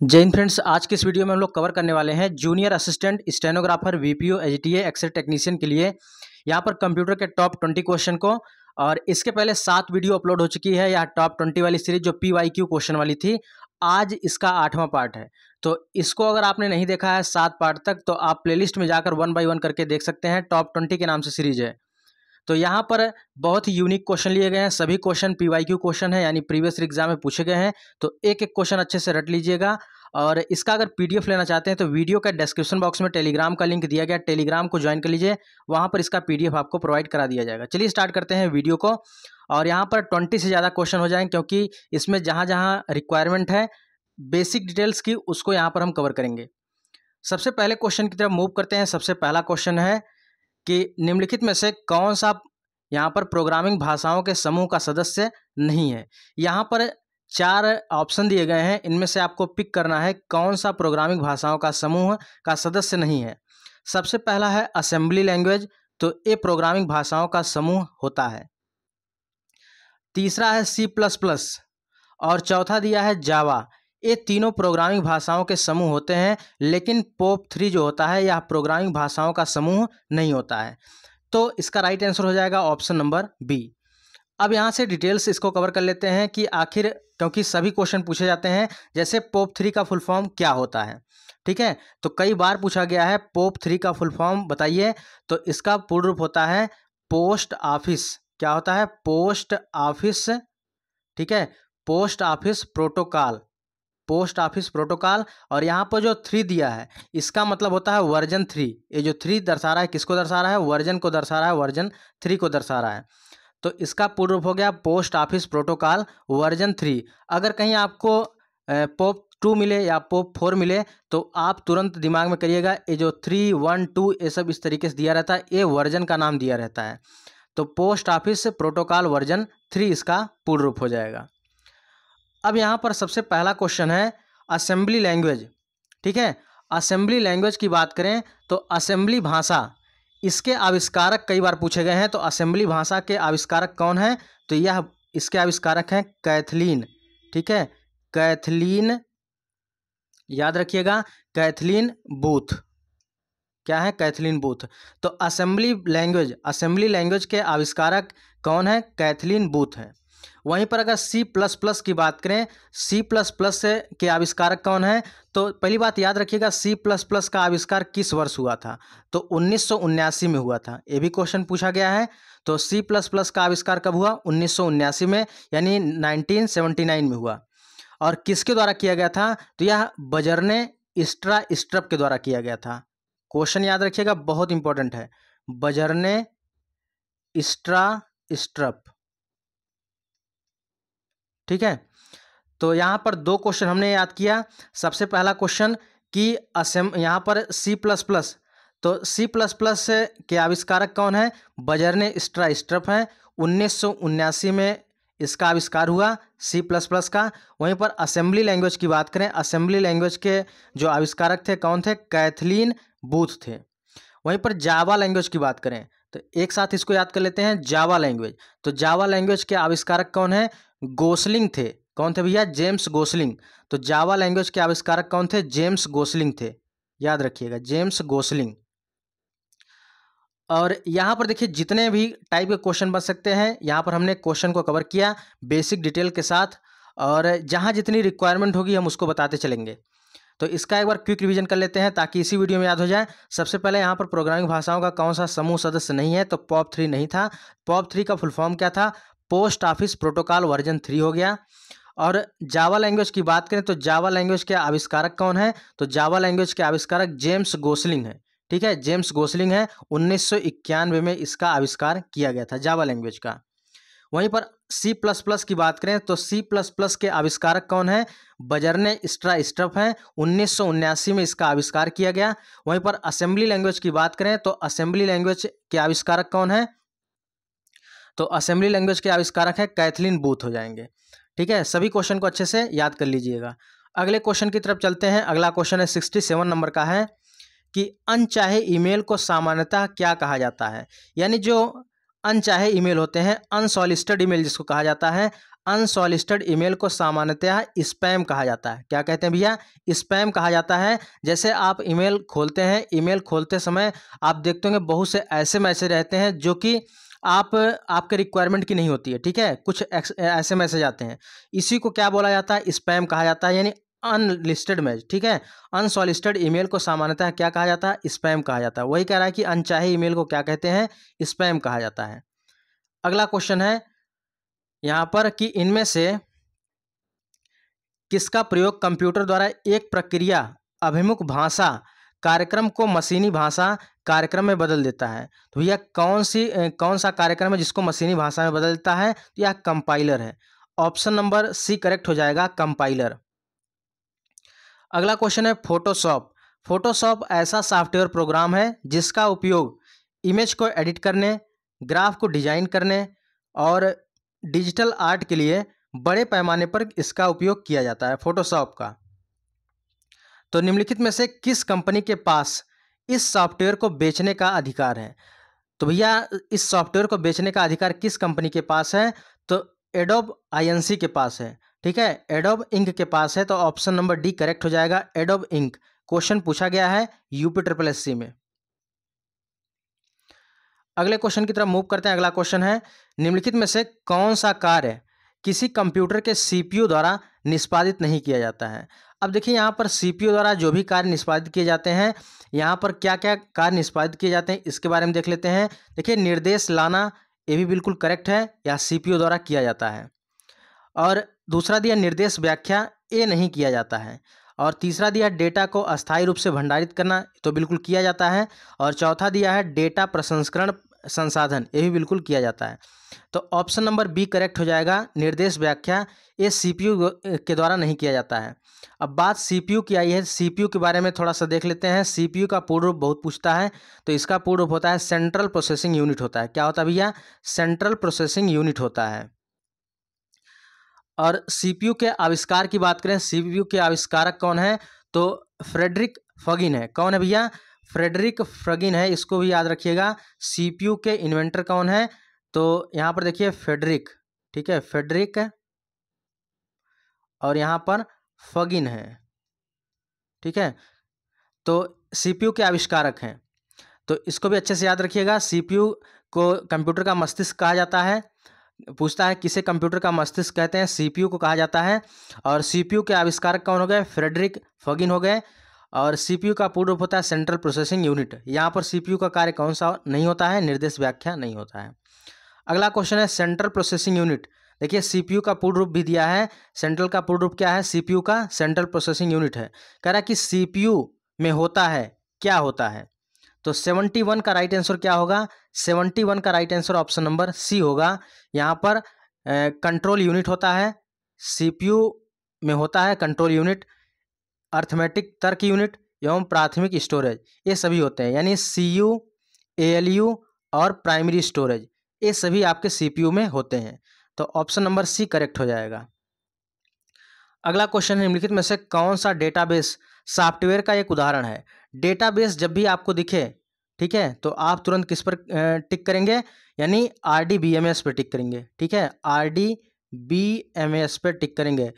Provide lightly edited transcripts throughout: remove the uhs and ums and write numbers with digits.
जय हिंद फ्रेंड्स। आज के इस वीडियो में हम लोग कवर करने वाले हैं junior assistant stenographer VPO HTA excel technician के लिए यहाँ पर कंप्यूटर के टॉप 20 क्वेश्चन को। और इसके पहले 7 वीडियो अपलोड हो चुकी है यह टॉप 20 वाली सीरीज जो PYQ क्वेश्चन वाली थी। आज इसका 8वां पार्ट है, तो इसको अगर आपने नहीं देखा है 7 पार्ट तक तो आप प्लेलिस्ट में जाकर 1 बाय 1 करके देख सकते हैं। टॉप 20 के नाम से सीरीज है। तो यहाँ पर बहुत ही यूनिक क्वेश्चन लिए गए हैं। सभी क्वेश्चन PYQ क्वेश्चन है, यानी प्रीवियस एग्जाम में पूछे गए हैं। तो एक एक क्वेश्चन अच्छे से रट लीजिएगा। और इसका अगर PDF लेना चाहते हैं तो वीडियो का डिस्क्रिप्शन बॉक्स में टेलीग्राम का लिंक दिया गया, टेलीग्राम को ज्वाइन कर लीजिए, वहाँ पर इसका PDF आपको प्रोवाइड करा दिया जाएगा। चलिए स्टार्ट करते हैं वीडियो को। और यहाँ पर 20 से ज़्यादा क्वेश्चन हो जाएंगे, क्योंकि इसमें जहाँ जहाँ रिक्वायरमेंट है बेसिक डिटेल्स की उसको यहाँ पर हम कवर करेंगे। सबसे पहले क्वेश्चन की तरफ मूव करते हैं। सबसे पहला क्वेश्चन है कि निम्नलिखित में से कौन सा यहाँ पर प्रोग्रामिंग भाषाओं के समूह का सदस्य नहीं है। यहाँ पर 4 ऑप्शन दिए गए हैं, इनमें से आपको पिक करना है कौन सा प्रोग्रामिंग भाषाओं का समूह का सदस्य नहीं है। सबसे पहला है असेंबली लैंग्वेज, तो ये प्रोग्रामिंग भाषाओं का समूह होता है। तीसरा है C++ और चौथा दिया है जावा। ये तीनों प्रोग्रामिंग भाषाओं के समूह होते हैं, लेकिन POP3 जो होता है यह प्रोग्रामिंग भाषाओं का समूह नहीं होता है। तो इसका राइट आंसर हो जाएगा ऑप्शन नंबर बी। अब यहाँ से डिटेल्स इसको कवर कर लेते हैं कि आखिर, क्योंकि सभी क्वेश्चन पूछे जाते हैं, जैसे POP3 का फुल फॉर्म क्या होता है। ठीक है, तो कई बार पूछा गया है POP3 का फुल फॉर्म बताइए। तो इसका पूर्ण रूप होता है पोस्ट ऑफिस। क्या होता है? Post office. ठीक है, post office protocol, post office protocol. और यहाँ पर जो 3 दिया है इसका मतलब होता है वर्जन 3। ये जो 3 दर्शा रहा है किसको दर्शा रहा है? वर्जन को दर्शा रहा है, वर्जन 3 को दर्शा रहा है। तो इसका पूर्ण रूप हो गया पोस्ट ऑफिस प्रोटोकॉल वर्जन 3। अगर कहीं आपको POP2 मिले या POP4 मिले तो आप तुरंत दिमाग में करिएगा, ये जो 3, 1, 2 ये सब इस तरीके से दिया रहता है, ये वर्जन का नाम दिया रहता है। तो पोस्ट ऑफिस प्रोटोकॉल वर्जन 3 इसका पूर्ण रूप हो जाएगा। अब यहाँ पर सबसे पहला क्वेश्चन है असेंबली लैंग्वेज। ठीक है, असेंबली लैंग्वेज की बात करें तो असेंबली भाषा, इसके आविष्कारक कई बार पूछे गए हैं। तो असेंबली भाषा के आविष्कारक कौन है? तो यह इसके आविष्कारक हैं कैथलीन। ठीक है, कैथलीन, याद रखिएगा, कैथलीन बूथ। क्या है? Kathleen booth. तो असेंबली लैंग्वेज के आविष्कारक कौन है? कैथलीन बूथ है। वहीं पर अगर C++ की बात करें, C++ के आविष्कारक कौन है? तो पहली बात याद रखिएगा, C++ का आविष्कार किस वर्ष हुआ था? तो 1979 में हुआ था। ये भी क्वेश्चन पूछा गया है। तो C++ का आविष्कार कब हुआ? 1979 में, यानी 1979 में हुआ। और किसके द्वारा किया गया था? तो यह बजरने स्ट्रप के द्वारा किया गया था। क्वेश्चन याद रखिएगा, बहुत इंपॉर्टेंट है, बजरने स्ट्रप। ठीक है, तो यहाँ पर 2 क्वेश्चन हमने याद किया। सबसे पहला क्वेश्चन कि यहाँ पर C++, तो C++ के आविष्कारक कौन है? बजरने स्ट्रप हैं। 1979 में इसका आविष्कार हुआ C++ का। वहीं पर असेंबली लैंग्वेज की बात करें, असेंबली लैंग्वेज के जो आविष्कारक थे कौन थे? कैथलीन बूथ थे। वहीं पर जावा लैंग्वेज की बात करें तो एक साथ इसको याद कर लेते हैं, जावा लैंग्वेज। तो जावा लैंग्वेज के आविष्कारक कौन है? गोसलिंग थे। कौन थे भैया? James Gosling. तो जावा लैंग्वेज के आविष्कारक कौन थे? जेम्स गोसलिंग थे। याद रखिएगा, जेम्स गोसलिंग। और यहाँ पर देखिए जितने भी टाइप के क्वेश्चन बन सकते हैं, यहाँ पर हमने क्वेश्चन को कवर किया बेसिक डिटेल के साथ। और जहाँ जितनी रिक्वायरमेंट होगी हम उसको बताते चलेंगे। तो इसका एक बार क्विक रिवीजन कर लेते हैं ताकि इसी वीडियो में याद हो जाए। सबसे पहले यहाँ पर प्रोग्रामिंग भाषाओं का कौन सा समूह सदस्य नहीं है? तो POP3 नहीं था। POP3 का फुल फॉर्म क्या था? पोस्ट ऑफिस प्रोटोकॉल वर्जन 3 हो गया। और जावा लैंग्वेज की बात करें तो जावा लैंग्वेज के आविष्कारक कौन है? तो जावा लैंग्वेज के आविष्कारक जेम्स गोसलिंग है। ठीक है, जेम्स गोसलिंग है। 1991 में इसका आविष्कार किया गया था जावा लैंग्वेज का। वहीं पर C++ की बात करें तो C++ के आविष्कारक कौन है? बजरने स्ट्रप हैं। 1979 में इसका आविष्कार किया गया। वहीं पर असेंबली लैंग्वेज की बात करें तो असेंबली लैंग्वेज के आविष्कारक कौन है? तो असेंबली लैंग्वेज के आविष्कारक है कैथलीन बूथ हो जाएंगे। ठीक है, सभी क्वेश्चन को अच्छे से याद कर लीजिएगा। अगले क्वेश्चन की तरफ चलते हैं। अगला क्वेश्चन है 67 नंबर का है कि अनचाहे ईमेल को सामान्यतः क्या कहा जाता है? यानी जो अनचाहे ईमेल होते हैं, अनसॉलिसिटेड ईमेल जिसको कहा जाता है, अनसॉलिसिटेड ईमेल को सामान्यतः स्पैम कहा जाता है। क्या कहते हैं भैया? स्पैम कहा जाता है। जैसे आप ईमेल खोलते हैं, ईमेल खोलते समय आप देखते होंगे बहुत से ऐसे मैसेज रहते हैं जो कि आपके रिक्वायरमेंट की नहीं होती है, ठीक है, कुछ ऐसे मैसेज आते हैं, इसी को क्या बोला जाता है? स्पैम कहा जाता है, यानी अनलिस्टेड मैसेज, ठीक है। अनसॉलिसिटेड ईमेल को सामान्यतः क्या कहा जाता है? स्पैम कहा जाता है। वही कह रहा है कि अनचाहे ईमेल को क्या कहते हैं? स्पैम कहा जाता है। अगला क्वेश्चन है यहाँ पर कि इनमें से किसका प्रयोग कंप्यूटर द्वारा एक प्रक्रिया अभिमुख भाषा कार्यक्रम को मशीनी भाषा कार्यक्रम में बदल देता है? तो भैया कौन सा कार्यक्रम है जिसको मशीनी भाषा में बदल देता है? तो यह कंपाइलर है। ऑप्शन नंबर सी करेक्ट हो जाएगा, कंपाइलर। अगला क्वेश्चन है फोटोशॉप। फोटोशॉप ऐसा सॉफ्टवेयर प्रोग्राम है जिसका उपयोग इमेज को एडिट करने, ग्राफ को डिजाइन करने और डिजिटल आर्ट के लिए बड़े पैमाने पर इसका उपयोग किया जाता है, फोटोशॉप का। तो निम्नलिखित में से किस कंपनी के पास इस सॉफ्टवेयर को बेचने का अधिकार है? तो भैया इस सॉफ्टवेयर को बेचने का अधिकार किस कंपनी के पास है? तो एडोब आईएनसी के पास है, ठीक है, एडोब इंक के पास है। तो ऑप्शन नंबर डी करेक्ट हो जाएगा, एडोब इंक। क्वेश्चन पूछा गया है यूपी में। अगले क्वेश्चन की तरफ मूव करते हैं। अगला क्वेश्चन है निम्नलिखित में से कौन सा कार्य किसी कंप्यूटर के सीपीयू द्वारा निष्पादित नहीं किया जाता है? अब देखिए यहाँ पर सीपीयू द्वारा जो भी कार्य निष्पादित किए जाते हैं, यहाँ पर क्या क्या कार्य निष्पादित किए जाते हैं इसके बारे में देख लेते हैं। देखिए निर्देश लाना, ये भी बिल्कुल करेक्ट है, यह सीपीयू द्वारा किया जाता है। और दूसरा दिया निर्देश व्याख्या, ये नहीं किया जाता है। और तीसरा दिया डेटा को अस्थायी रूप से भंडारित करना, तो बिल्कुल किया जाता है। और चौथा दिया है डेटा प्रसंस्करण संसाधन, ये भी बिल्कुल किया जाता है। तो ऑप्शन नंबर बी करेक्ट हो जाएगा, निर्देश व्याख्या, ये सीपीयू के द्वारा नहीं किया जाता है। अब बात सीपीयू की आई है, सीपीयू के बारे में थोड़ा सा देख लेते हैं। सीपीयू का पूर्ण रूप बहुत पूछता है, तो इसका पूर्ण रूप होता है सेंट्रल प्रोसेसिंग यूनिट होता है। क्या होता है भैया? सेंट्रल प्रोसेसिंग यूनिट होता है। और सीपीयू के आविष्कार की बात करें, सीपीयू के आविष्कारक कौन है? तो फ्रेडरिक फगिन है। कौन है भैया? फ्रेडरिक फगिन है, इसको भी याद रखिएगा। सीपीयू के इन्वेंटर कौन है? तो यहाँ पर देखिए फेडरिक, ठीक है, फेडरिक, और यहाँ पर फगिन है, ठीक है। तो सीपीयू के आविष्कारक हैं, तो इसको भी अच्छे से याद रखिएगा। सीपीयू को कंप्यूटर का मस्तिष्क कहा जाता है। पूछता है किसे कंप्यूटर का मस्तिष्क कहते हैं? सीपीयू को कहा जाता है। और सीपीयू के आविष्कारक कौन हो गए? फ्रेडरिक फगिन हो गए। और सीपीयू का पूर्ण रूप होता है सेंट्रल प्रोसेसिंग यूनिट। यहाँ पर सीपीयू का कार्य कौन सा नहीं होता है? निर्देश व्याख्या नहीं होता है। अगला क्वेश्चन है सेंट्रल प्रोसेसिंग यूनिट। देखिए सीपीयू का पूर्ण रूप भी दिया है, सेंट्रल का पूर्ण रूप क्या है? सीपीयू का सेंट्रल प्रोसेसिंग यूनिट है। कह रहा है कि सीपीयू में होता है, क्या होता है? तो 71 का राइट आंसर क्या होगा? 71 का right answer option number C होगा। यहाँ पर कंट्रोल यूनिट होता है, सीपीयू में होता है कंट्रोल यूनिट, अर्थमेटिक तर्क यूनिट एवं प्राथमिक स्टोरेज, ये सभी होते हैं। यानी सीयू, एएलयू और प्राइमरी स्टोरेज, ये सभी आपके सीपीयू में होते हैं। तो ऑप्शन नंबर सी करेक्ट हो जाएगा। अगला क्वेश्चन है निम्नलिखित में से कौन सा डेटाबेस सॉफ्टवेयर का एक उदाहरण है? डेटाबेस जब भी आपको दिखे, ठीक है, तो आप तुरंत किस पर टिक करेंगे? यानी RDBMS पे टिक करेंगे, ठीक है, RDBMS पे टिक करेंगे,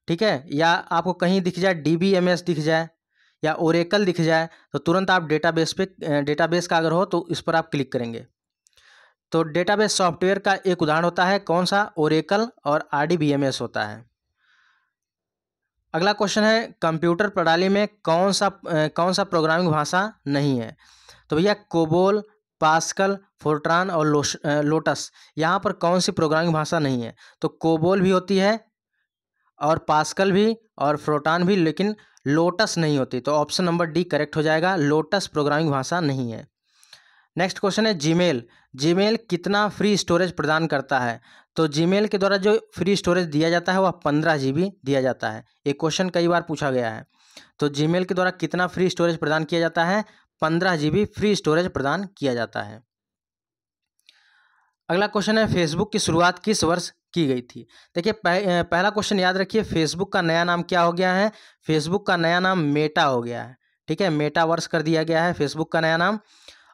ठीक है। या आपको कहीं दिख जाए DBMS दिख जाए या ओरेकल दिख जाए, तो तुरंत आप डेटाबेस का अगर हो तो इस पर आप क्लिक करेंगे। तो डेटाबेस सॉफ्टवेयर का एक उदाहरण होता है कौन सा? ओरेकल और RDBMS होता है। अगला क्वेश्चन है कंप्यूटर प्रणाली में कौन सा प्रोग्रामिंग भाषा नहीं है? तो भैया कोबोल, पास्कल, फोर्ट्रान और लोटस, यहाँ पर कौन सी प्रोग्रामिंग भाषा नहीं है? तो कोबोल भी होती है और पास्कल भी और फोर्ट्रान भी, लेकिन लोटस नहीं होती। तो ऑप्शन नंबर डी करेक्ट हो जाएगा, लोटस प्रोग्रामिंग भाषा नहीं है। नेक्स्ट क्वेश्चन है जीमेल कितना फ्री स्टोरेज प्रदान करता है? तो जीमेल के द्वारा जो फ्री स्टोरेज दिया जाता है वह 15 GB दिया जाता है। एक क्वेश्चन कई बार पूछा गया है। तो जीमेल के द्वारा कितना फ्री स्टोरेज प्रदान किया जाता है? 15 GB फ्री स्टोरेज प्रदान किया जाता है। अगला क्वेश्चन है फेसबुक की शुरुआत किस वर्ष की गई थी? देखिए पहला क्वेश्चन याद रखिए, फेसबुक का नया नाम क्या हो गया है? फेसबुक का नया नाम मेटा हो गया है, ठीक है, मेटा वर्ष कर दिया गया है फेसबुक का नया नाम।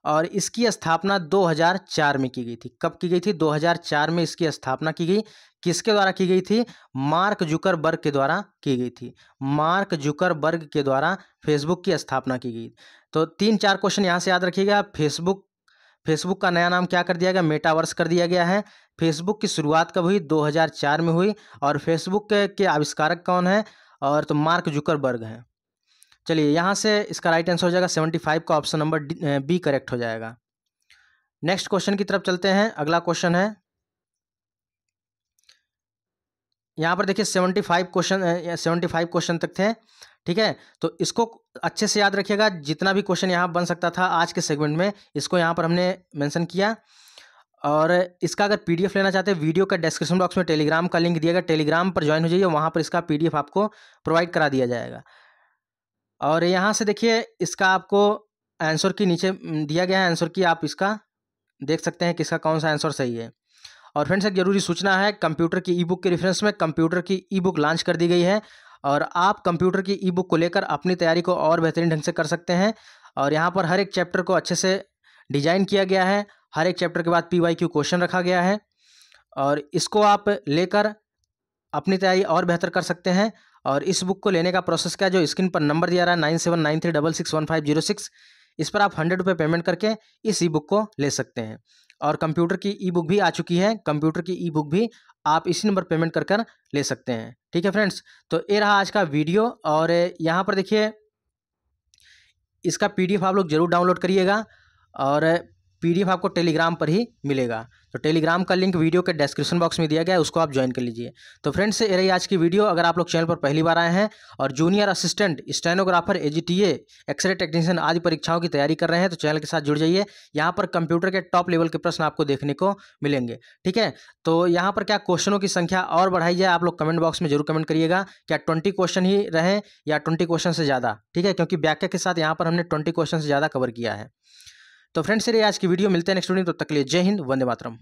और इसकी स्थापना 2004 में की गई थी। कब की गई थी? 2004 में इसकी स्थापना की गई। किसके द्वारा की गई थी? मार्क जुकरबर्ग के द्वारा की गई थी। मार्क जुकरबर्ग के द्वारा फेसबुक की स्थापना की गई। तो 3-4 क्वेश्चन यहाँ से याद रखिएगा। फेसबुक का नया नाम क्या कर दिया गया? मेटावर्स कर दिया गया है। फेसबुक की शुरुआत कब हुई? 2004 में हुई। और फेसबुक के आविष्कारक कौन है? और तो मार्क जुकरबर्ग हैं। चलिए, यहाँ से इसका राइट आंसर हो जाएगा 75 का ऑप्शन नंबर बी करेक्ट हो जाएगा। नेक्स्ट क्वेश्चन की तरफ चलते हैं। अगला क्वेश्चन है, यहाँ पर देखिए 75 क्वेश्चन तक थे। ठीक है, तो इसको अच्छे से याद रखिएगा। जितना भी क्वेश्चन यहाँ बन सकता था आज के सेगमेंट में, इसको यहाँ पर हमने मेंशन किया। और इसका अगर पीडीएफ लेना चाहते हैं, वीडियो का डिस्क्रिप्शन बॉक्स में टेलीग्राम का लिंक दिया गया, टेलीग्राम पर ज्वाइन हो जाइए, वहाँ पर इसका पीडीएफ आपको प्रोवाइड करा दिया जाएगा। और यहाँ से देखिए, इसका आपको आंसर की नीचे दिया गया है, आंसर की आप इसका देख सकते हैं किसका कौन सा आंसर सही है। और फ्रेंड्स, एक जरूरी सूचना है, कंप्यूटर की ई बुक के रेफरेंस में कंप्यूटर की ई बुक लॉन्च कर दी गई है। और आप कंप्यूटर की ई बुक को लेकर अपनी तैयारी को और बेहतरीन ढंग से कर सकते हैं। और यहाँ पर हर एक चैप्टर को अच्छे से डिजाइन किया गया है। हर एक चैप्टर के बाद PYQ क्वेश्चन रखा गया है। और इसको आप लेकर अपनी तैयारी और बेहतर कर सकते हैं। और इस बुक को लेने का प्रोसेस क्या है, जो स्क्रीन पर नंबर दिया रहा है 9793661506, इस पर आप 100 रुपये पेमेंट करके इस ई बुक को ले सकते हैं। और कंप्यूटर की ई बुक भी आ चुकी है, कंप्यूटर की ई बुक भी आप इसी नंबर पेमेंट कर कर ले सकते हैं। ठीक है फ्रेंड्स, तो ये रहा आज का वीडियो। और यहाँ पर देखिए, इसका PDF आप लोग जरूर डाउनलोड करिएगा। और PDF आपको टेलीग्राम पर ही मिलेगा। तो टेलीग्राम का लिंक वीडियो के डिस्क्रिप्शन बॉक्स में दिया गया है, उसको आप ज्वाइन कर लीजिए। तो फ्रेंड्स, ये रही आज की वीडियो। अगर आप लोग चैनल पर पहली बार आए हैं और junior assistant, stenographer, AGTA, x ray technician आदि परीक्षाओं की तैयारी कर रहे हैं, तो चैनल के साथ जुड़ जाइए। यहाँ पर कंप्यूटर के टॉप लेवल के प्रश्न आपको देखने को मिलेंगे। ठीक है, तो यहाँ पर क्या क्वेश्चनों की संख्या और बढ़ाई जाए, आप लोग कमेंट बॉक्स में जरूर कमेंट करिएगा। क्या 20 क्वेश्चन ही रहें या 20 क्वेश्चन से ज़्यादा? ठीक है, क्योंकि व्याख्या के साथ यहाँ पर हमने 20 क्वेश्चन से ज़्यादा कवर किया है। तो फ्रेंड्स, ये आज की वीडियो, मिलते हैं नेक्स्ट वीडियो। तब तक के लिए जय हिंद, वंदे मातरम।